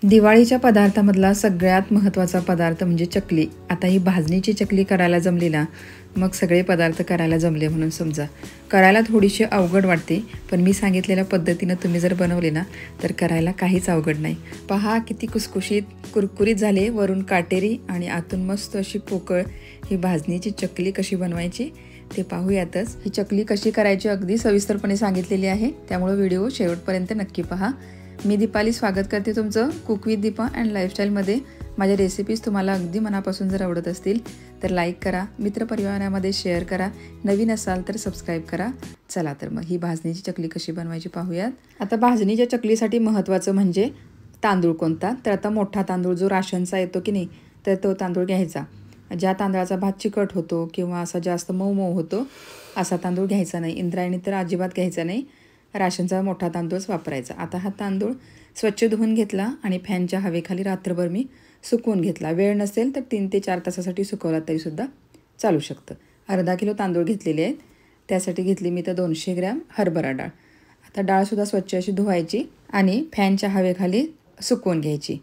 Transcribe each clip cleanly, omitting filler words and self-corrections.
दिवाळीच्या पदार्थामधला सगळ्यात महत्त्वाचा पदार्थ म्हणजे चकली. आता ही भाजणीची चकली करायला जमली ना, मग सगळे पदार्थ करायला जमले म्हणून समजा. करायला थोडीशी अवघड वाटते, पण मी सांगितलेल्या पद्धतीनं तुम्ही जर बनवले ना, तर करायला काहीच अवघड नाही. पहा किती कुसकुशीत कुरकुरीत झाले, वरून काटेरी आणि आतून मस्त अशी पोकळ ही भाजणीची चकली कशी बनवायची ते पाहूयातच. ही चकली कशी करायची अगदी सविस्तरपणे सांगितलेली आहे, त्यामुळे व्हिडिओ शेवटपर्यंत नक्की पहा. मी दीपाली स्वागत करते तुमचं कुक विथ दीपा अँड लाईफस्टाईलमध्ये. माझ्या रेसिपीज तुम्हाला अगदी मनापासून जर आवडत असतील तर लाईक करा, मित्रपरिवारामध्ये शेअर करा, नवीन असाल तर सबस्क्राईब करा. चला तर मग ही भाजणीची चकली कशी बनवायची पाहूयात. आता भाजणीच्या चकलीसाठी महत्त्वाचं म्हणजे तांदूळ कोणता. तर आता मोठा तांदूळ जो राशनचा येतो की नाही, तर तो तांदूळ घ्यायचा. ज्या तांदळाचा भात चिकट होतो किंवा असा जास्त मऊ मऊ होतो असा तांदूळ घ्यायचा नाही. इंद्रायणी तर अजिबात घ्यायचा नाही, राशनचा मोठा तांदूळच वापरायचा. आता हा तांदूळ स्वच्छ धुवून घेतला आणि फॅनच्या हवेखाली रात्रभर मी सुकवून घेतला. वेळ नसेल तर 3 ते 4 तासासाठी सुकवला तरीसुद्धा चालू शकतं. अर्धा किलो तांदूळ घेतलेले आहेत, त्यासाठी घेतली मी तर 200 ग्रॅम हरभरा डाळ. आता डाळसुद्धा स्वच्छ अशी धुवायची आणि फॅनच्या हवेखाली सुकवून घ्यायची.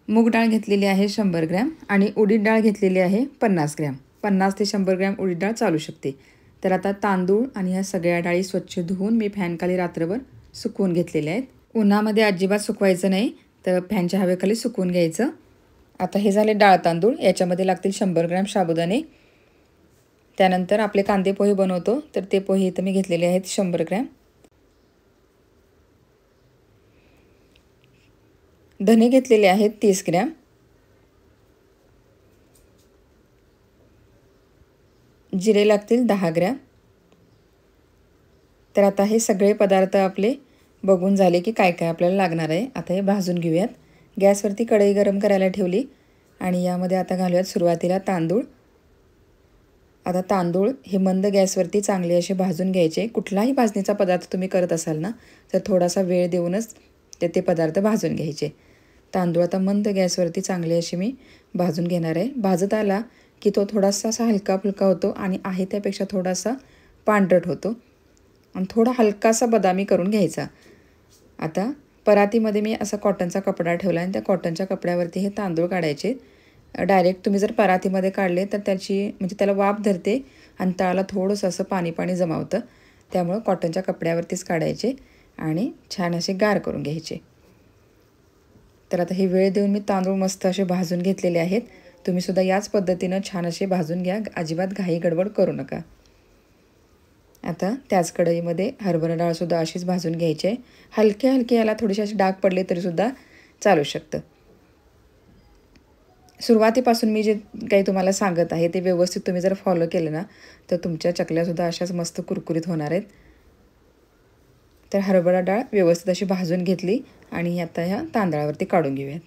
मूग डाळ घेतलेली आहे 100 ग्रॅम आणि उडीद डाळ घेतलेली आहे 50 ग्रॅम. 50 ते 100 ग्रॅम उडीद डाळ चालू शकते. तर आता तांदूळ आणि ह्या सगळ्या डाळी स्वच्छ धुवून मी फॅनखाली रात्रभर सुकवून घेतलेल्या आहेत. उन्हामध्ये अजिबात सुकवायचं नाही, तर फॅनच्या हवेखाली सुकवून घ्यायचं. आता हे झाले डाळ तांदूळ. याच्यामध्ये लागतील 100 ग्रॅम साबुदाणे. त्यानंतर आपले कांदे पोहे बनवतो, तर ते पोहे इथं मी घेतलेले आहेत 100 ग्रॅम. धने घेतलेले आहेत 30 ग्रॅम. जिरे लागतील 10 ग्रॅम. तर आता हे सगळे पदार्थ आपले बघून झाले की काय काय आपल्याला लागणार आहे. आता हे भाजून घेऊयात. गॅसवरती कढई गरम करायला ठेवली आणि यामध्ये आता घालूयात सुरुवातीला तांदूळ. आता तांदूळ हे मंद गॅसवरती चांगले असे भाजून घ्यायचे. कुठलाही भाजणीचा पदार्थ तुम्ही करत असाल ना, तर थोडासा वेळ देऊनच ते पदार्थ भाजून घ्यायचे. तांदूळ आता मंद गॅसवरती चांगले असे मी भाजून घेणार आहे. भाजत आला की तो थोडासा असा हलका फुलका होतो आणि आहे त्यापेक्षा थोडासा पांढरट होतो आणि थोडा हलकासा बदामी करून घ्यायचा. आता परातीमध्ये मी असा कॉटनचा कपडा ठेवला आणि त्या कॉटनच्या कपड्यावरती हे तांदूळ काढायचे. डायरेक्ट तुम्ही जर परातीमध्ये काढले तर त्याला वाफ धरते आणि तळाला थोडंसं असं पाणी पाणी जमावतं. त्यामुळं कॉटनच्या कपड्यावरतीच काढायचे आणि छान असे गार करून घ्यायचे. तर आता हे वेळ देऊन मी तांदूळ मस्त असे भाजून घेतलेले आहेत. तुम्हीसुद्धा याच पद्धतीनं छान असे भाजून घ्या, अजिबात घाई गडबड करू नका. आता त्याच कढईमध्ये हरभरा डाळसुद्धा अशीच भाजून घ्यायची आहे. हलके हलके याला थोडेसे असे डाग पडले तरीसुद्धा चालू शकतं. सुरुवातीपासून मी जे काही तुम्हाला सांगत आहे ते व्यवस्थित तुम्ही जर फॉलो केलं ना, तर तुमच्या चकल्यासुद्धा अशाच मस्त कुरकुरीत होणार आहेत. तर हरभरा डाळ व्यवस्थित अशी भाजून घेतली आणि आता ह्या तांदळावरती काढून घेऊयात.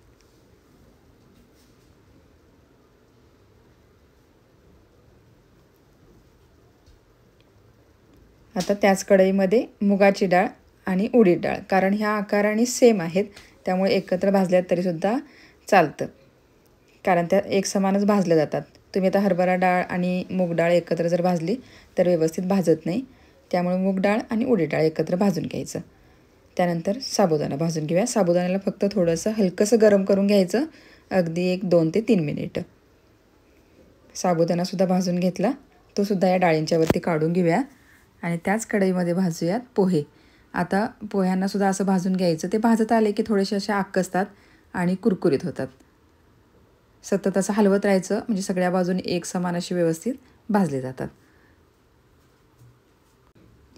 आता त्याच कढईमध्ये मुगाची डाळ आणि उडीद डाळ, कारण ह्या आकाराने सेम आहेत त्यामुळे एकत्र भाजल्यात तरीसुद्धा चालतं, कारण त्या एक समानच भाजल्या जातात. तुम्ही आता हरभरा डाळ आणि मूग डाळ एकत्र जर भाजली तर व्यवस्थित भाजत नाही. त्यामुळे मूग डाळ आणि उडीद डाळ एकत्र भाजून घ्यायचं. त्यानंतर साबुदाणा भाजून घेऊया. साबुदाण्याला फक्त थोडंसं हलकंसं गरम करून घ्यायचं, अगदी 2 ते 3 मिनिट. साबुदाणासुद्धा भाजून घेतला, तो सुद्धा या डाळींच्यावरती काढून घेऊया आणि त्याच कढईमध्ये भाजूयात पोहे. आता पोह्यांनासुद्धा असं भाजून घ्यायचं. ते भाजत आले की थोडेसे असे आकसतात आणि कुरकुरीत होतात. सतत असं हलवत राहायचं म्हणजे सगळ्या बाजूने एक समान असे व्यवस्थित भाजले जातात.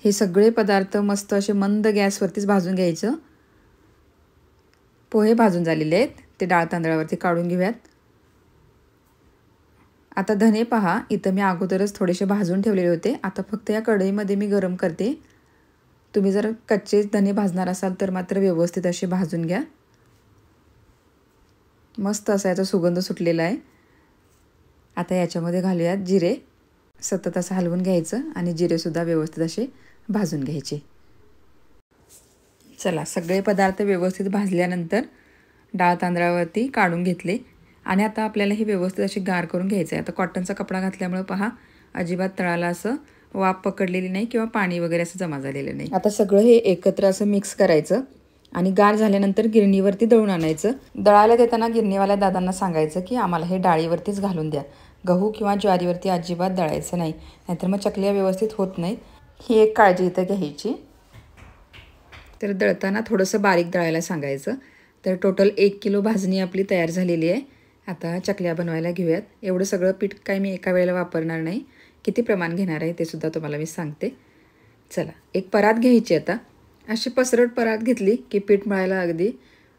हे सगळे पदार्थ मस्त असे मंद गॅसवरतीच भाजून घ्यायचं. पोहे भाजून झालेले आहेत, ते डाळ तांदळावरती काढून घेऊयात. आता धने पहा, इथं मी अगोदरच थोडेसे भाजून ठेवलेले होते. आता फक्त या कढईमध्ये मी गरम करते. तुम्ही जर कच्चे धने भाजणार असाल तर मात्र व्यवस्थित असे भाजून घ्या. मस्त असा याचा सुगंध सुटलेला आहे. आता याच्यामध्ये घालूयात जिरे. सतत असं हलवून घ्यायचं आणि जिरेसुद्धा व्यवस्थित असे भाजून घ्यायचे. चला, सगळे पदार्थ व्यवस्थित भाजल्यानंतर डाळ तांदळावरती काढून घेतले आणि आता आपल्याला हे व्यवस्थित असे गार करून घ्यायचं आहे. आता कॉटनचा कपडा घातल्यामुळे पहा, अजिबात तळाला असं वाफ पकडलेली नाही किंवा पाणी वगैरे असं जमा झालेलं नाही. आता सगळं हे एकत्र असं मिक्स करायचं आणि गार झाल्यानंतर गिरणीवरती दळून आणायचं. दळायला देताना गिरणीवाल्या दादांना सांगायचं की आम्हाला हे डाळीवरतीच घालून द्या, गहू किंवा ज्वारीवरती अजिबात दळायचं नाही, नाहीतर मग चकल्या व्यवस्थित होत नाहीत. ही एक काळजी इथं घ्यायची. तर दळताना थोडंसं बारीक दळायला सांगायचं. तर टोटल 1 किलो भाजणी आपली तयार झालेली आहे. आता चकल्या बनवायला घेऊयात. एवढं सगळं पीठ काय मी एका वेळेला वापरणार नाही, किती प्रमाण घेणार आहे ते सुद्धा तुम्हाला मी सांगते. चला, एक परात घ्यायची. आता अशी पसरट परात घेतली की पीठ मळायला अगदी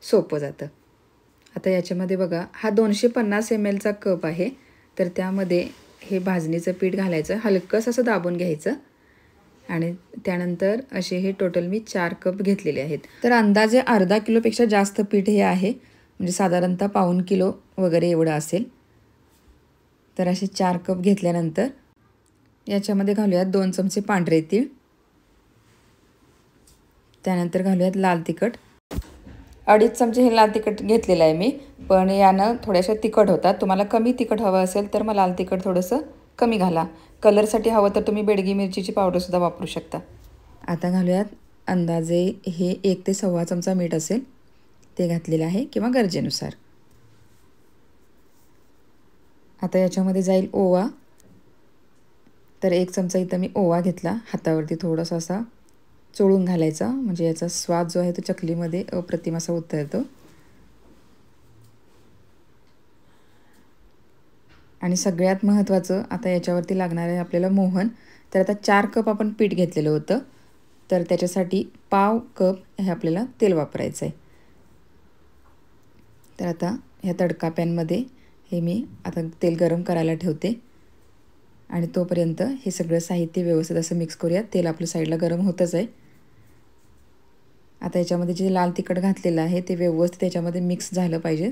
सोपं जातं. आता याच्यामध्ये बघा, हा 250 ml चा कप आहे. तर त्यामध्ये हे भाजणीचं पीठ घालायचं, हलकंसं असं दाबून घ्यायचं आणि त्यानंतर असे हे टोटल मी 4 कप घेतलेले आहेत. तर अंदाजे अर्धा किलोपेक्षा जास्त पीठ हे आहे, म्हणजे साधारणतः पाऊण किलो वगैरे एवढं असेल. तर असे 4 कप घेतल्यानंतर याच्यामध्ये घालूयात 2 चमचे पांढरे तीळ. त्यानंतर घालूयात लाल तिखट. 2.5 चमचे हे लाल तिखट घेतलेलं आहे मी, पण यानं थोड्याशा तिखट होतात. तुम्हाला कमी तिखट हवं असेल तर मग लाल तिखट थोडंसं कमी घाला. कलरसाठी हवं तर तुम्ही बेडगी मिरचीची पावडरसुद्धा वापरू शकता. आता घालूयात अंदाजे हे 1 ते सव्वा चमचा मीठ असेल ते घातलेलं आहे, किंवा गरजेनुसार. आता याच्यामध्ये जाईल ओवा. तर 1 चमचा इथं मी ओवा घेतला. हातावरती थोडासा असा चोळून घालायचा, म्हणजे याचा स्वाद जो आहे तो चकलीमध्ये अप्रतिम असा उतरतो. आणि सगळ्यात महत्त्वाचं आता याच्यावरती लागणार आहे आपल्याला मोहन. तर आता 4 कप आपण पीठ घेतलेलं होतं, तर त्याच्यासाठी पाव कप हे आपल्याला तेल वापरायचं आहे. तर आता ह्या तडका पॅनमध्ये हे मी आता तेल गरम करायला ठेवते आणि तोपर्यंत हे सगळं साहित्य व्यवस्थित असं मिक्स करूयात. तेल आपलं साईडला गरम होतच आहे. आता याच्यामध्ये जे लाल तिखट घातलेलं आहे ते व्यवस्थित याच्यामध्ये मिक्स झालं पाहिजे.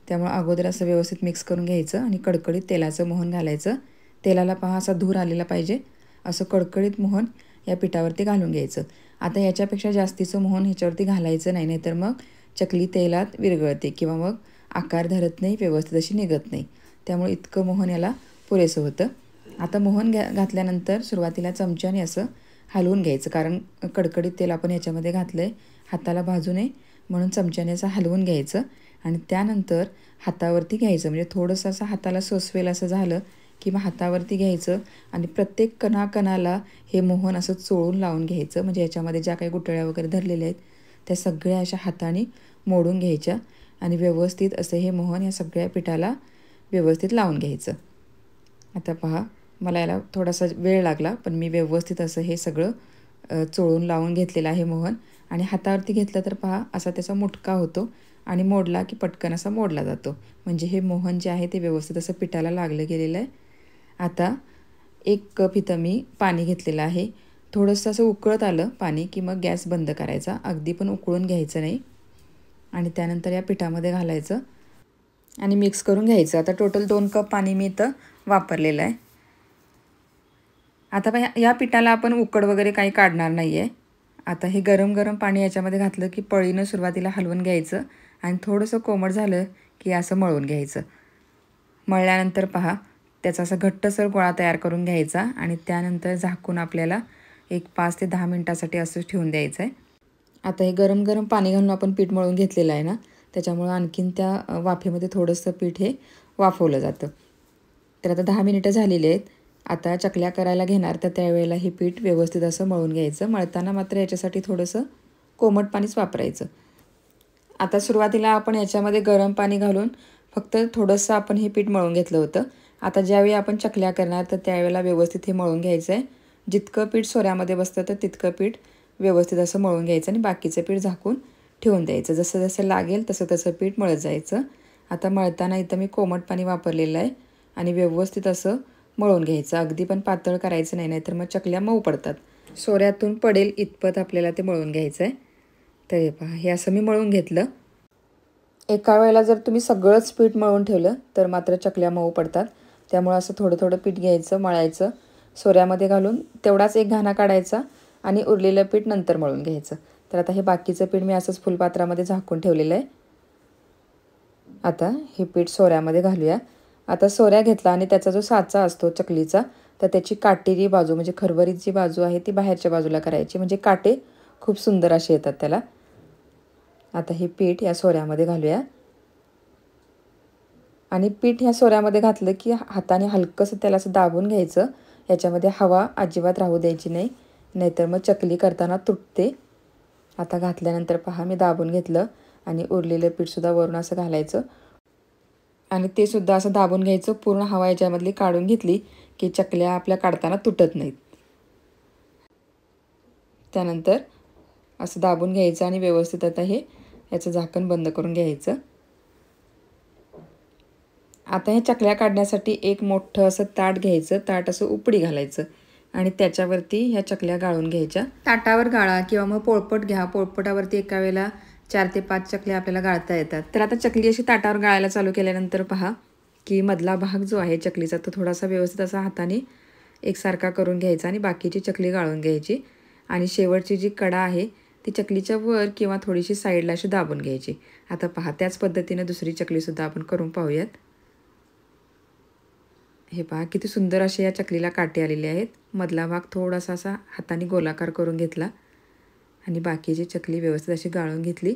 त्यामुळे अगोदर असं व्यवस्थित मिक्स करून घ्यायचं आणि कडकडीत तेलाचं मोहन घालायचं. तेलाला पहा असा धूर आलेला पाहिजे, असं कडकडीत मोहन या पिठावरती घालून घ्यायचं. आता याच्यापेक्षा जास्तीचं मोहन ह्याच्यावरती घालायचं नाही, नाहीतर मग चकली तेलात विरघळते किंवा मग आकार धरत नाही, व्यवस्थित अशी निघत नाही. त्यामुळे इतकं मोहन याला पुरेसं होतं. आता मोहन घातल्यानंतर सुरुवातीला चमच्याने असं हलवून घ्यायचं, कारण कडकडीत तेल आपण याच्यामध्ये घातलं आहे, हाताला भाजू नये म्हणून चमच्याने असं हलवून घ्यायचं. आणि त्यानंतर हातावरती घ्यायचं, म्हणजे थोडंसं असं हाताला सोसवेल असं झालं की मग हातावरती घ्यायचं आणि प्रत्येक कणाकणाला हे मोहन असं चोळून लावून घ्यायचं. म्हणजे याच्यामध्ये ज्या काही गुठळ्या वगैरे धरलेल्या आहेत त्या सगळ्या अशा हाताने मोडून घ्यायच्या आणि व्यवस्थित असं हे मोहन या सगळ्या पिठाला व्यवस्थित लावून घ्यायचं. आता पहा, मला याला थोडासा वेळ लागला, पण मी व्यवस्थित असं हे सगळं चोळून लावून घेतलेलं आहे मोहन. आणि हातावरती घेतलं तर पहा असा त्याचा मुटका होतो आणि मोडला की पटकन असा मोडला जातो. म्हणजे हे मोहन जे आहे ते व्यवस्थित असं पिठाला लागलं गेलेलं आहे. आता 1 कप इथं मी पाणी घेतलेलं आहे. थोडंसं असं उकळत आलं पाणी की मग गॅस बंद करायचा, अगदी पण उकळून घ्यायचं नाही. आणि त्यानंतर या पिठामध्ये घालायचं आणि मिक्स करून घ्यायचं. आता टोटल 2 कप पाणी मी इथं वापरलेलं आहे. आता या पिठाला आपण उकड वगैरे काही काढणार नाही आहे. आता हे गरम गरम पाणी याच्यामध्ये घातलं की पळीनं सुरुवातीला हलवून घ्यायचं आणि थोडंसं कोमट झालं की असं मळून घ्यायचं. मळल्यानंतर पहा त्याचा असा घट्टसर गोळा तयार करून घ्यायचा आणि त्यानंतर झाकून आपल्याला एक 5 ते 10 मिनटासाठी असंच ठेवून द्यायचं आहे. आता हे गरम गरम पाणी घालून आपण पीठ मळून घेतलेलं आहे ना, त्याच्यामुळं आणखीन त्या वाफेमध्ये थोडंसं पीठ हे वाफवलं जातं. तर आता 10 मिनिटं झालेली आहेत. आता चकल्या करायला घेणार तर त्यावेळेला हे पीठ व्यवस्थित असं मळून घ्यायचं. मळताना मात्र याच्यासाठी थोडंसं कोमट पाणीच वापरायचं. आता सुरुवातीला आपण याच्यामध्ये गरम पाणी घालून फक्त थोडंसं आपण हे पीठ मळून घेतलं होतं. आता ज्यावेळी आपण चकल्या करणार तर त्यावेळेला व्यवस्थित हे मळून घ्यायचं आहे. जितकं पीठ सोऱ्यामध्ये बसतं तर तितकं पीठ व्यवस्थित असं मळून घ्यायचं आणि बाकीचं पीठ झाकून ठेवून द्यायचं. जसं जसं लागेल तसं तसं पीठ मळत जायचं. आता मळताना इथं मी कोमट पाणी वापरलेलं आहे आणि व्यवस्थित असं मळून घ्यायचं. अगदी पण पातळ करायचं नाही, नाहीतर मग चकल्या मऊ पडतात. सोऱ्यातून पडेल इतपत आपल्याला ते मळून घ्यायचं आहे. तर हे पहा, हे असं मी मळून घेतलं. एका वेळेला जर तुम्ही सगळंच पीठ मळून ठेवलं तर मात्र चकल्या मऊ पडतात. त्यामुळे असं थोडं थोडं पीठ घ्यायचं, मळायचं, सोऱ्यामध्ये घालून तेवढाच एक घाणा काढायचा आणि उरलेलं पीठ नंतर मळून घ्यायचं. तर आता हे बाकीचं पीठ मी असंच फुलपात्रामध्ये झाकून ठेवलेलं आहे. आता हे पीठ सोऱ्यामध्ये घालूया. आता सोऱ्या घेतला आणि त्याचा जो साचा असतो चकलीचा, तर त्याची काटेरी बाजू म्हणजे खरवरीत जी बाजू आहे ती बाहेरच्या बाजूला करायची, म्हणजे काटे खूप सुंदर असे येतात त्याला. आता हे पीठ या सोऱ्यामध्ये घालूया आणि पीठ ह्या सोऱ्यामध्ये घातलं की हाताने हलकंसं त्याला असं दाबून घ्यायचं. याच्यामध्ये हवा अजिबात राहू द्यायची नाही, नाहीतर मग चकली करताना तुटते. आता घातल्यानंतर पहा मी दाबून घेतलं आणि उरलेलं पीठसुद्धा वरून असं घालायचं आणि ते सुद्धा असं दाबून घ्यायचं. पूर्ण हवा याच्यामधली काढून घेतली की चकल्या आपल्या काढताना तुटत नाहीत. त्यानंतर असं दाबून घ्यायचं आणि व्यवस्थित आता हे याचं झाकण बंद करून घ्यायचं. आता हे चकल्या काढण्यासाठी एक मोठं असं ताट घ्यायचं. ताट असं उपडी घालायचं आणि त्याच्यावरती ह्या चकल्या गाळून घ्यायच्या. ताटावर गाळा किंवा मग पोळपट घ्या. पोळपटावरती एका वेळेला 4 ते 5 चकल्या आपल्याला गाळता येतात. तर आता चकली अशी ताटावर गाळायला चालू केल्यानंतर पहा की मधला भाग जो आहे चकलीचा तो थोडासा व्यवस्थित असा हाताने एकसारखा करून घ्यायचा आणि बाकीची चकली गाळून घ्यायची आणि शेवटची जी कडा आहे ती चकलीच्या वर किंवा थोडीशी साईडला अशी दाबून घ्यायची. आता पहा त्याच पद्धतीने दुसरी चकलीसुद्धा आपण करून पाहूयात. हे पहा किती सुंदर असे या चकलीला काटे आलेले आहेत. मधला भाग थोडासा असा हाताने गोलाकार करून घेतला आणि बाकीची चकली व्यवस्थित अशी गाळून घेतली.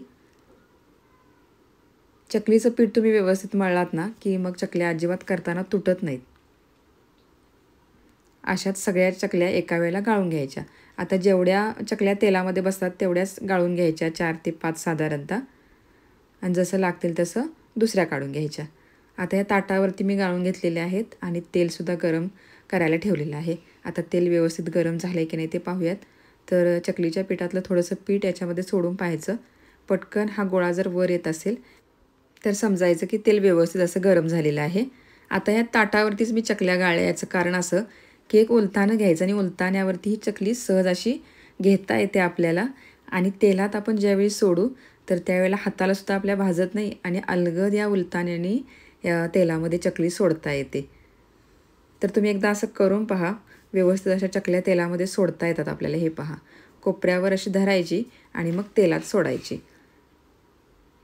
चकलीचं पीठ तुम्ही व्यवस्थित मळलात ना की मग चकल्या अजिबात करताना तुटत नाहीत. अशाच सगळ्या चकल्या एका वेळेला गाळून घ्यायच्या. आता जेवढ्या चकल्या तेलामध्ये बसतात तेवढ्याच गाळून घ्यायच्या, 4 ते 5 साधारणतः, आणि जसं लागतील तसं दुसऱ्या काढून घ्यायच्या. आता या ताटावरती मी गाळून घेतलेले आहेत आणि तेलसुद्धा गरम करायला ठेवलेलं आहे. आता तेल व्यवस्थित गरम झालं आहे की नाही ते पाहूयात. तर चकलीच्या पिठातलं थोडंसं पीठ याच्यामध्ये सोडून पाहायचं. पटकन हा गोळा जर वर येत असेल तर समजायचं की तेल व्यवस्थित असं गरम झालेलं आहे. आता या ताटावरतीच मी चकल्या गाळल्या. याचं कारण असं की एक उलथानं घ्यायचं आणि उलथाण्यावरती ही चकली सहज अशी घेता येते आपल्याला आणि तेलात आपण ज्यावेळी सोडू तर त्यावेळेला हातालासुद्धा आपल्या भाजत नाही आणि अलगद या उलथाण्याने या तेलामध्ये चकली सोडता येते. तर तुम्ही एकदा असं करून पहा. व्यवस्थित अशा चकल्या तेलामध्ये सोडता येतात आपल्याला. हे पहा, कोपऱ्यावर अशी धरायची आणि मग तेलात सोडायची.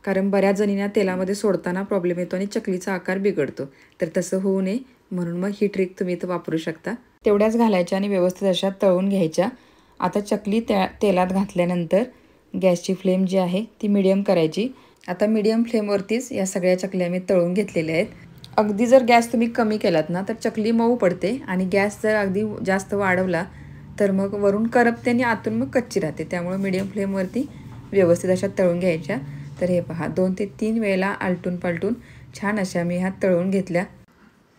कारण बऱ्याच जणींना तेलामध्ये सोडताना प्रॉब्लेम येतो आणि चकलीचा आकार बिघडतो. तर तसं होऊ नये म्हणून मग ही ट्रिक तुम्ही इथं वापरू शकता. तेवढ्याच घालायच्या आणि व्यवस्थित अशा तळून घ्यायच्या. आता चकली तेलात घातल्यानंतर गॅसची फ्लेम जी आहे ती मीडियम करायची. आता मीडियम फ्लेमवरतीच या सगळ्या चकल्या मी तळून घेतलेल्या आहेत. अगदी जर गॅस तुम्ही कमी केलात ना तर चकली मऊ पडते आणि गॅस जर अगदी जास्त वाढवला तर मग वरून करपते आणि आतून मग कच्ची राहते. त्यामुळे मीडियम फ्लेमवरती व्यवस्थित अशा तळून घ्यायच्या. तर हे पहा 2 ते 3 वेळेला आलटून पालटून छान अशा मी ह्या तळून घेतल्या.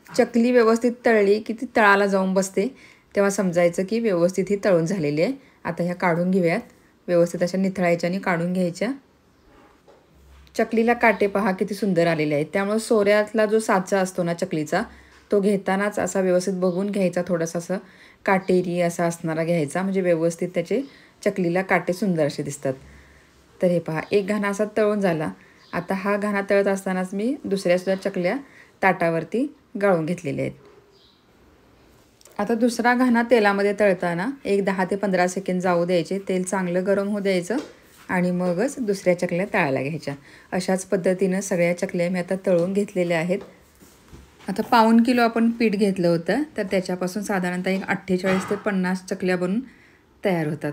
चकली व्यवस्थित तळली की ती तळाला जाऊन बसते तेव्हा समजायचं की व्यवस्थित ही तळून झालेली आहे. आता ह्या काढून घेऊयात. व्यवस्थित अशा निथळायच्या आणि काढून घ्यायच्या. चकलीला काटे पहा किती सुंदर आलेले आहेत. त्यामुळे सोऱ्यातला जो साचा असतो ना चकलीचा तो घेतानाच असा व्यवस्थित बघून घ्यायचा. थोडासा असं काटेरी असा असणारा घ्यायचा म्हणजे व्यवस्थित त्याचे चकलीला काटे सुंदर असे दिसतात. तर हे पहा एक घाणा असा तळून झाला. आता हा घाणा तळत असतानाच मी दुसऱ्यासुद्धा चकल्या ताटावरती गाळून घेतलेल्या आहेत. आता दुसरा घाणा तेलामध्ये तळताना एक 10 ते 15 सेकंद जाऊ द्यायचे. तेल चांगलं गरम होऊ द्यायचं आणि मगच दुसऱ्या चकल्या तळायला घ्यायच्या. अशाच पद्धतीनं सगळ्या चकल्या मी आता तळून घेतलेल्या आहेत. आता 1/4 किलो आपण पीठ घेतलं होतं तर त्याच्यापासून साधारणतः एक 48 ते 50 चकल्या बनून तयार होतात.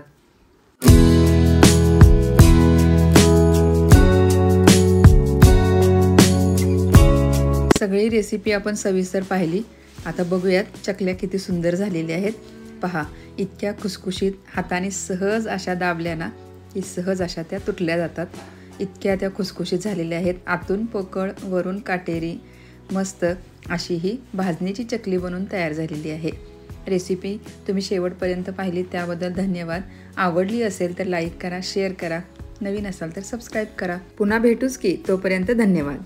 सगळी रेसिपी आपण सविस्तर पाहिली. आता बघूयात चकल्या किती सुंदर झालेल्या आहेत. पहा इतक्या खुसखुशीत, हाताने सहज अशा दाबल्या ना की सहज अशा त्या तुटल्या जातात. इतक्या त्या खुसखुशीत झालेल्या आहेत. आतून पोकळ वरून काटेरी मस्त अशी ही भाजणीची चकली बनून तयार झालेली आहे. रेसिपी तुम्ही शेवटपर्यंत पाहिली त्याबद्दल धन्यवाद. आवडली असेल तर लाईक करा, शेअर करा, नवीन असाल तर सबस्क्राईब करा. पुन्हा भेटूच की, तोपर्यंत धन्यवाद.